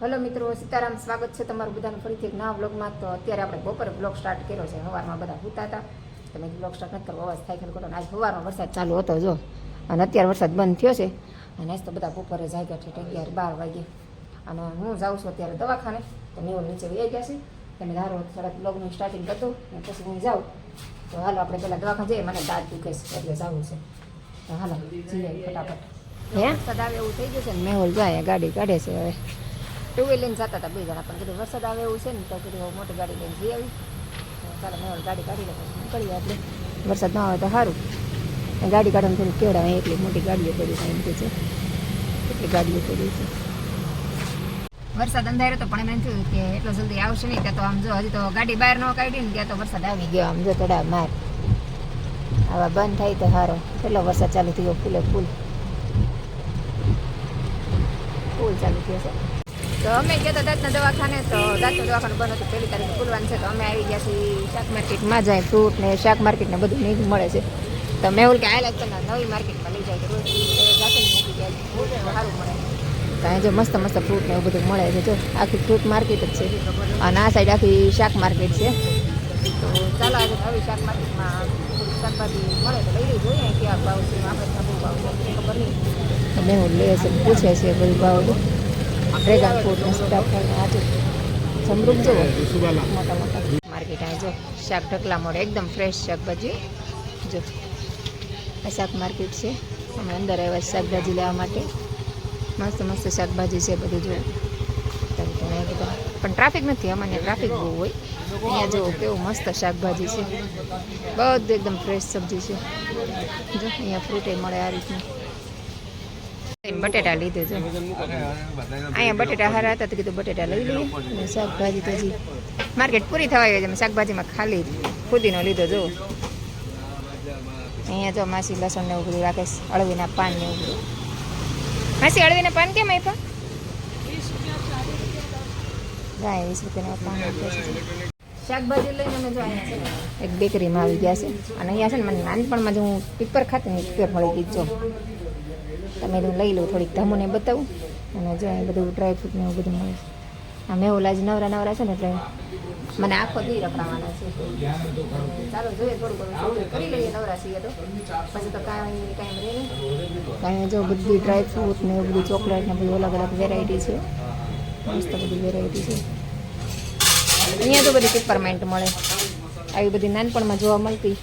Hello મિત્રો, સીતારામ. સ્વાગત છે તમારું બધાનું ફરીથી એક નવા વ્લોગમાં. તો અત્યારે આપણે બપોરે વ્લોગ સ્ટાર્ટ કર્યો છે. સવારમાં બધા સૂતા હતા, તમે વ્લોગ સ્ટાર્ટ નથી કરવો, અવાજ થાય ખેલ કરો. આજ સવારમાં વરસાદ ચાલુ હતો જો, અને અત્યારે વરસાદ બંધ થયો છે. અને આજ તો બધા બપોરે જાગ્યા છે 11-12 વાગે. અને હું જાઉં છું અત્યારે દવાખાને. તો મેં નીચે વહી ગયા છે, તમે ધારો થોડાક વ્લોગનું સ્ટાર્ટિંગ કરી દઉં અને પછી હું જાઉં. તો હાલો આપણે પહેલાં દવાખાને જઈએ, મને દાંત દુખે છે એટલે જવું છે. તો હાલો જઈએ ફટાફટ. વરસાદ આવે એવું થઈ ગયું છે ને મેહુલ જાય ગાડી કાઢે છે. હવે ટુ વ્હીલ લઈને જતા હતા 2 જણા, પણ કીધું વરસાદ આવે એવું છે ને તો કીધું મોટી ગાડી લઈને જઈ આવી. ચાલો મેહુલ ગાડી કાઢી લે પછી નીકળીએ આપણે. વરસાદ ના આવે તો સારું, ગાડી કાઢવાનું થોડું કેવડાવે. એટલી મોટી ગાડીઓ પડી છે એમ કે છે, એટલી ગાડીઓ પડી છે. વરસાદ અંધારો તો પણ એમ થયું કે એટલો જલ્દી આવશે નહીં. ત્યાં તો આમ જો હજી તો ગાડી બહાર ન કાઢી ને ત્યાં તો વરસાદ આવી ગયો. આમ જો થોડા માર આવા બંધ થાય તો સારો. કેટલો વરસાદ ચાલુ થયો, ફૂલે ફૂલ ચાલુ થયો છે. તો અમે ગયા હતા દાંતના દવાખાને, તો દાંતનું દવાખાનું બંધ હતું, 1 તારીખે ખુલવાનું છે. તો અમે આવી ગયા છીએ શાક માર્કેટમાં. જાય ફ્રૂટ ને શાક માર્કેટ ને બધું નહીં મળે છે. તો મેં એવું કે હાઈલાઇટ કરનાર નવી માર્કેટમાં લઈ જાય તો રોજ જાતે મૂકી જાય, ફ્રૂટ સારું મળે. તો અહીં જો મસ્ત મસ્ત ફ્રૂટ ને એવું બધું મળે છે. જો આખી ફ્રૂટ માર્કેટ જ છે, અને આ સાઈડ આખી શાક માર્કેટ છે. તો ચાલો આજે નવી શાક માર્કેટમાં શાકભાજી મળે તો લઈ લઈ જોઈએ કેવા ભાવ છે. આપણે બહુ ભાવ છે ખબર નહીં. મેં હું લે છે, પૂછે છે બધું ભાવ. ડ્રેગન ફ્રૂટ ને સીતાફળ ને આજે જમરૂક જુઓ મોટા મોટા. માર્કેટ અહીં જો શાક ઢકલા મળે, એકદમ ફ્રેશ શાકભાજી. જો આ શાક માર્કેટ છે, અમે અંદર આવ્યા શાકભાજી લેવા માટે. મસ્ત મસ્ત શાકભાજી છે બધી. જો પણ ટ્રાફિક નથી, અમારે ટ્રાફિક બહુ હોય. અહીંયા જો કેવું મસ્ત શાકભાજી છે, બધું એકદમ ફ્રેશ સબ્જી છે. જો અહીંયા ફ્રૂટે મળે આ રીતનું. બટેટા લીધું છે, અહીંયા બટેટા હારા હતા તો કીધું બટેટા લઈ લઈએ. શાકભાજી તો હજી માર્કેટ પૂરી થવા આવી છે. શાકભાજીમાં ખાલી ફુદીનો લીધો. જો અહીંયા જો માસી લસણ ને એવું બધું રાખે છે, અળવીના પાન ને એવું બધું. માસી અળવીના પાન કેમ આપ્યા? 20 રૂપિયાના પાન આપે છે. શાકભાજી લઈને અમે જો અહીંયા છે એક બેકરીમાં આવી ગયા છે. અને અહીંયા છે ને મને નાનપણમાં જો હું પીપર ખાતી ને પીપર મળી ગઈ. જો તમે હું લઈ લઉં, થોડીક ધમોને બતાવું. અને જો અહીં બધું ડ્રાયફ્રૂટ ને એવું બધું મળે છે. આ મેહુલ આજે નવરા છે ને એટલે મને આખો દી રખડાવવાના છે. ચાલો જોઈએ થોડું ઘણું કરી લઈએ, નવરા છીએ તો પછી તો કાંઈ ટાઈમ રહે ને. કાંઈ જો બધી ડ્રાયફ્રૂટ ને એવું બધું, ચોકલેટ ને બધું અલગ અલગ વેરાયટી છે. મસ્ત બધી વેરાયટી છે. અહીંયા તો બધી પેપરમેન્ટ મળે, આવી બધી નાનપણમાં જોવા મળતી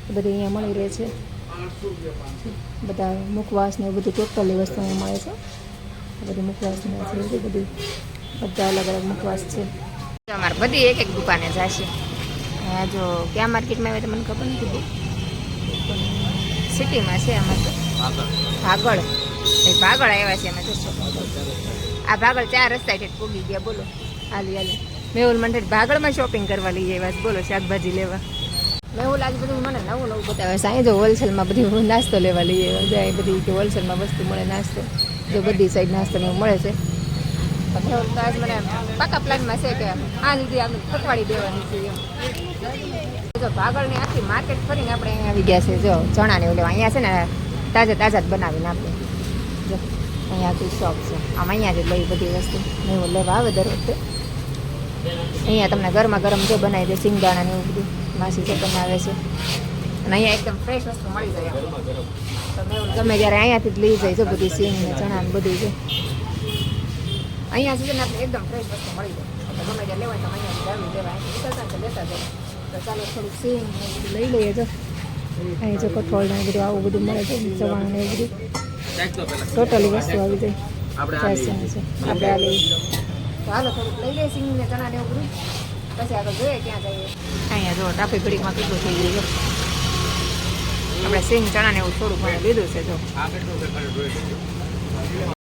એ બધી અહીંયા મળી રહે છે. બધા મુખવાસ ને બધું ટોટલી વસ્તુ અહીંયા મળે છે. બધી મુખવાસ છે બધી, બધા અલગ અલગ મુખવાસ છે. અમારે બધી એક એક દુકાને જશે. અહીંયા જો ક્યાં માર્કેટમાં આવે તો મને ખબર નથી બહુ, સિટીમાં છે. અમારે તો ભાગળ આવ્યા છે અમે. જશો આ ભાગળ 4 રસ્તા ઠેઠ પૂગી ગયા. બોલો હાલી મેહુલ મને ભાગળમાં શોપિંગ કરવા લઈ આવ્યા. બોલો શાકભાજી લેવા. મેહુલ આજ બધું મને નવું બતાવે છે. અહીં જો હોલસેલમાં બધી નાસ્તો લેવા લઈ આવ્યા. બધી કે હોલસેલમાં વસ્તુ મળે નાસ્તો. જો બધી સાઈડ નાસ્તો ને એવું મળે છે. મેહુલ તો આજ મને પાકા પ્લાનમાં છે કે આ લીધી આપણે પકવાડી દેવાની છે એમ. જો ભાગળની આખી માર્કેટ ફરીને આપણે અહીંયા આવી ગયા છે. જો ચણા ને એવું લેવા અહીંયા છે ને તાજા જ બનાવીને આપે. જો અહીંયા આખી શોપ છે. આમ અહીંયા જ લઈ બધી વસ્તુ મેહુલ લેવા આવે દર વખતે. અહીંયા તમને ગરમા ગરમ જો બનાવી દે, સિંગદાણા ને એવું બધું માસી જે બનાવે છે. અને અહીંયા એકદમ ફ્રેશ વસ્તુ મળી જાય. તો મેં ગમે ત્યારે અહીંયાથી જ લઈ જાય. જો બધી સિંગ ને ચણા ને બધું છે અહીંયા સુધી આપણે એકદમ ફ્રેશ વસ્તુ મળી જાય. તો ગમે ત્યારે લેવાય તો અહીંયાથી આવી લેવાય, નીકળતા તો લેતા જાય. તો ચાલો થોડુંક સિંગ ને બધું લઈ લઈએ. જો અહીં જો કઠોળ ને બધું આવું બધું મળે છે, ચવાણ ને એવું બધું ટોટલી વસ્તુ આવી જાય. આપણે આ લઈએ. તો હાલો થોડુંક લઈ લઈએ સિંગ ને ચણા ને એવું બધું, પછી આગળ જોઈએ ક્યાં જઈએ. અહીંયા જો ટ્રાફિક ઘડીકમાં કેટલું થઈ ગયું. આપણે સિંગ ચણા ને એવું થોડુંક મને લીધું છે. જો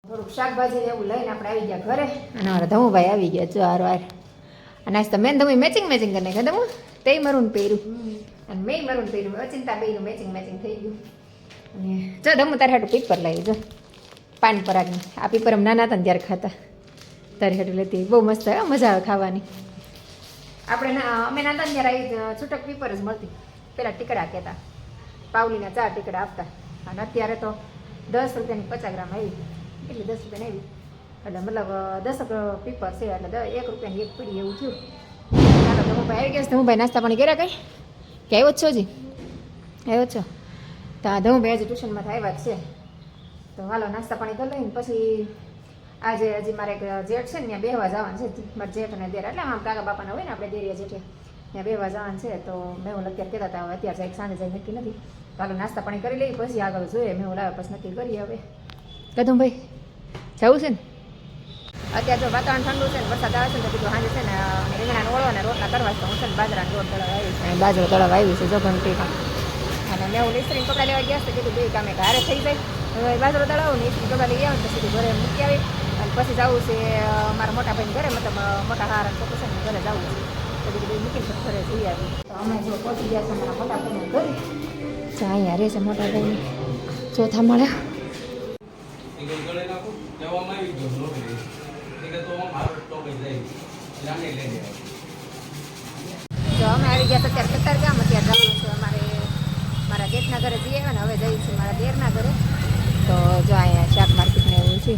થોડુંક શાકભાજી ને એવું લઈને આપણે આવી ગયા ઘરે. અને અમારા ધમુભાઈ આવી ગયા જો વાર. અને આજ તો મેં ધમુ મેચિંગ કરી નાખ્યા. ધમુ તે મરૂન પહેર્યું અને મેં મરૂન પહેર્યું. અચિંતા બેયનું મેચિંગ થઈ ગયું. અને જો ધમુ તારે હાટું પીપર લાવી. જો પાન પરાગની આ પીપર અમે નાના હતા ને ત્યારે ખાતા. તારી હાટું લેતી, બહુ મસ્ત આવે, મજા આવે ખાવાની. આપણે અમે નાના ને ત્યારે આવી છૂટક પીપર જ મળતી. પેલા ટીકડા કહેતા, પાવલીના 4 ટીકડા આપતા. અને અત્યારે તો 10 રૂપિયાની 50 ગ્રામ આવી. કેટલી 10 રૂપિયાની આવી. એટલે મતલબ 10 પીપર છે એટલે 1 રૂપિયાની એક પડી એવું થયું. ચાલો ધમુભાઈ આવી ગયા છે. ધમુભાઈ નાસ્તા પાણી કર્યા કંઈ કે આવ્યો જ છો હજી? આવ્યો છો તો આ ધમુભાઈ હજી ટ્યુશનમાંથી આવ્યા જ છે. તો હાલો નાસ્તા પાણી કરી લઈને પછી આજે હજી મારે એક જેઠ છે ને ત્યાં બેહવા જવાનું છે. મારા જેઠ અને દેર એટલે આમ કાકા બાપાના હોય ને આપણે દેરિયા જેઠે ત્યાં બેહવા જવાનું છે. તો મેં હું અત્યારે કહેતા હતા અત્યારે જાય સાંજે જાય નક્કી નથી. તો હાલો નાસ્તા પાણી કરી લઈએ પછી આગળ જોઈએ. મેં લાવે પછી નક્કી કરીએ હવે. કદમ ભાઈ જવું છે ને? અત્યારે જો વાતાવરણ ઠંડુ છે ને વરસાદ આવે છે ને તો કીધું સાંજે છે ને રીંગણાનો ઓળો અને રોટલા કરવા છે. હું છે ને બાજરાનો રોટ તળાવ આવી છે. બાજરો તળાવ આવી છે જો ઘંટીમાં. અને મેં હું ઇસ્ત્રી કપડાં લેવા ગયા છે કીધું બે કામે હારે થઈ જાય. હવે બાજરો તળાવ ને ઇસ્ત્રી કપડાં લઈ આવે તો સીધું ઘરે મૂકી આવી અને પછી જવું છે મારા મોટા ભાઈને ઘરે મતલબ મોટા હારા છોકરો છે ને ઘરે જવું છે. તો કીધું મૂકીને પછી ઘરે જઈ આવી. તો અમે જો પહોંચી ગયા છે મારા મોટા ભાઈને ઘરે. અહીંયા રહે છે મોટા ભાઈને ચોથા મળે. જો અમે આવી ગયા અત્યારે કતારગામ. અત્યારે જવાનું છે અમારે મારા જેઠના ઘરે જઈએ ને હવે જઈશું મારા દેરના ઘરે. તો જો અહીંયા શાક માર્કેટને એવું છે.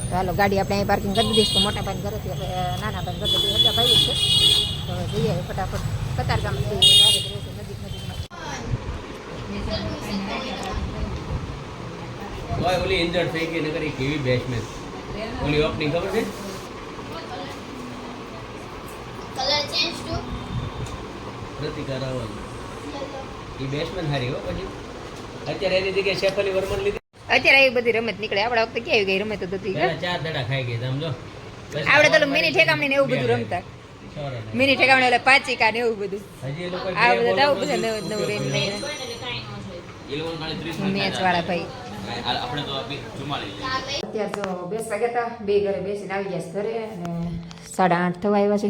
તો હાલો ગાડી આપણે અહીં પાર્કિંગ કરી દઈશ. તો મોટા ભાઈ ઘરેથી આપણે નાના ભાઈ ઘરે બધા ભાઈ છે. તો હવે જઈએ ફટાફટ કતારગામ નજીક ઓલી ઇન્જર્ડ થઈ ગઈ નકરી કેવી બેટ્સમેન ઓલી ઓપનિંગ ખબર છે colour change two Pratika Raval એ બેટ્સમેન હારી હો પછી અત્યારે એની જગ્યાએ શેફલી વર્મન લીધી. અત્યારે એ બધી રમત નીકળે. આપણે વખતે ક્યાં આવી ગઈ રમત હતી? 4 દડા ખાઈ ગઈ સમજો. આપણે તો મિની ઠેકામણી ને એવું બધું રમતા. મિની ઠેકામણી એટલે પાચિકા ને એવું બધું. હજી એ લોકો આ બધું આવું બધું નવું રેન લઈને એ લોકો ખાલી 30 મેચ વાળા ભાઈ આપણે તો 44 અત્યારે જો બેસવા ગયા હતા. બે ઘરે બેસીને આવી ગયા છે ઘરે અને 8:30 થવા આવ્યા છે.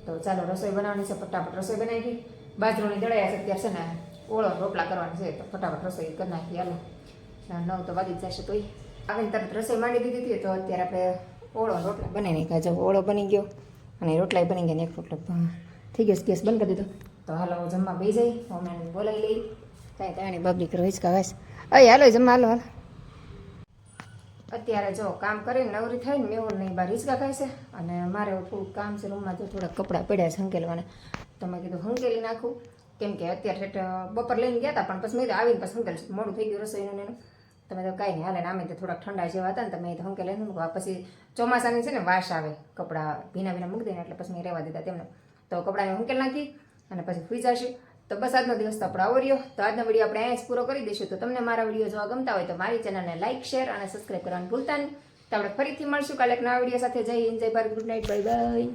તો ચાલો રસોઈ બનાવવાની છે. ફટાફટ રસોઈ બનાવી ગઈ. બાજરોની દળાયા છે અત્યારે છે ને ઓળો રોટલા કરવાની છે. તો ફટાફટ રસોઈ કરી નાખી. હાલો 9 તો વાગી જ જશે. તોય આવીને તરત રસોઈ માંડી દીધી હતી. તો અત્યારે આપણે ઓળો રોટલા બનાવી નાખ્યા. જો ઓળો બની ગયો અને રોટલા બની ગયા ને એક રોટલો થઈ ગયો. ગેસ બંધ કરી દીધો. તો હાલો જમવા બેસી જાય. મમ્મીને બોલાવી લઈ. કાંઈ તાણી બબલીક રોજ કાવાશ. અય હાલો જમવા હાલો હાલ. અત્યારે જો કામ કરીને નવરી થઈને મેં નહીં બહાર હિંચકા ખાય છે. અને મારે થોડુંક કામ છે રૂમમાં. જો થોડાક કપડાં પડ્યા છે હંકેલવાના. તો મેં કીધું હંકેલી નાખું. કેમ કે અત્યારે બપોર લઈને ગયા હતા પણ પછી મેં તો આવીને પછી હંકેલ મોડું થઈ ગયું રસોઈનું એનું. તમે તો કાંઈ નહીં હાલે ને આમે તો થોડાક ઠંડા જેવા હતા ને તમે તો હંકેલ લઈને મૂકવા. પછી ચોમાસાની છે ને વાસ આવે કપડાં ભીના ભીના મૂકી દઈને એટલે પછી મેં રહેવા દીધા તેમને. તો કપડાને હંકેલ નાખી અને પછી ફૂઈ જશે. તો બસ આજનો દિવસ તો આપણે આવો રહ્યો. તો આજનો વિડીયો આપણે અહીંયા જ પૂરો કરી દઈશું. તો તમને મારા વિડીયો જોવા ગમતા હોય તો મારી ચેનલને લાઇક શેર અને સબસ્ક્રાઈબ કરવાનું ભૂલતા નહીં. તો આપણે ફરીથી મળશું કાલે એક નવા વિડીયો સાથે. જય હિન્દ, જય Bharat, good night, bye bye.